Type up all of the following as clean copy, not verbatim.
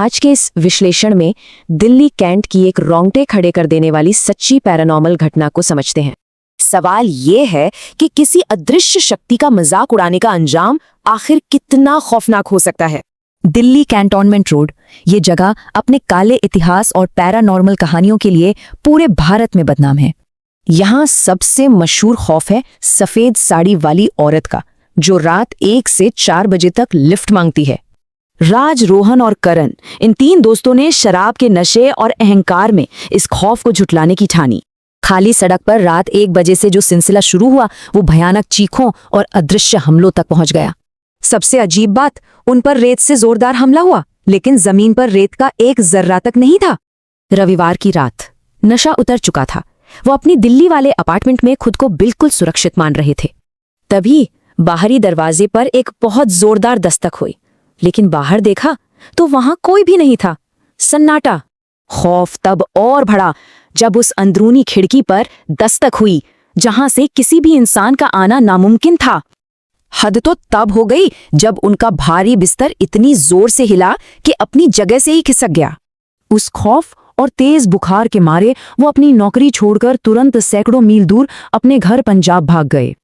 आज के इस विश्लेषण में दिल्ली कैंट की एक रोंगटे खड़े कर देने वाली सच्ची पैरानॉर्मल घटना को समझते हैं। सवाल ये है कि किसी अदृश्य शक्ति का मजाक उड़ाने का अंजाम आखिर कितना खौफनाक हो सकता है। दिल्ली कैंटोनमेंट रोड, ये जगह अपने काले इतिहास और पैरानॉर्मल कहानियों के लिए पूरे भारत में बदनाम है। यहाँ सबसे मशहूर खौफ है सफेद साड़ी वाली औरत का, जो रात 1 से 4 बजे तक लिफ्ट मांगती है। राज, रोहन और करण, इन 3 दोस्तों ने शराब के नशे और अहंकार में इस खौफ को झुठलाने की ठानी। खाली सड़क पर रात 1 बजे से जो सिलसिला शुरू हुआ, वो भयानक चीखों और अदृश्य हमलों तक पहुंच गया। सबसे अजीब बात, उन पर रेत से जोरदार हमला हुआ, लेकिन जमीन पर रेत का एक जर्रा तक नहीं था। रविवार की रात, नशा उतर चुका था। वो अपनी दिल्ली वाले अपार्टमेंट में खुद को बिल्कुल सुरक्षित मान रहे थे। तभी बाहरी दरवाजे पर एक बहुत जोरदार दस्तक हुई, लेकिन बाहर देखा तो वहां कोई भी नहीं था। सन्नाटा। खौफ तब और बढ़ा जब उस अंदरूनी खिड़की पर दस्तक हुई, जहां से किसी भी इंसान का आना नामुमकिन था। हद तो तब हो गई जब उनका भारी बिस्तर इतनी जोर से हिला कि अपनी जगह से ही खिसक गया। उस खौफ और तेज बुखार के मारे वो अपनी नौकरी छोड़कर तुरंत सैकड़ों मील दूर अपने घर पंजाब भाग गए।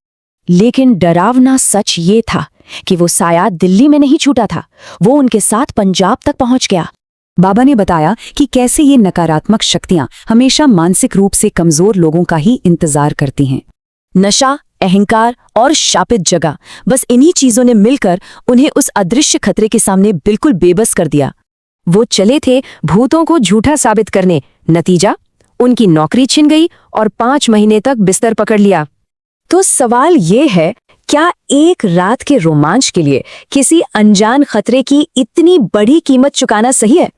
लेकिन डरावना सच ये था कि वो साया दिल्ली में नहीं छूटा था, वो उनके साथ पंजाब तक पहुंच गया। बाबा ने बताया कि कैसे ये नकारात्मक शक्तियां हमेशा मानसिक रूप से कमजोर लोगों का ही इंतजार करती हैं। नशा, अहंकार और शापित जगह, बस इन्हीं चीजों ने मिलकर उन्हें उस अदृश्य खतरे के सामने बिल्कुल बेबस कर दिया। वो चले थे भूतों को झूठा साबित करने। नतीजा, उनकी नौकरी छिन गई और 5 महीने तक बिस्तर पकड़ लिया। तो सवाल ये है, क्या एक रात के रोमांच के लिए किसी अनजान खतरे की इतनी बड़ी कीमत चुकाना सही है?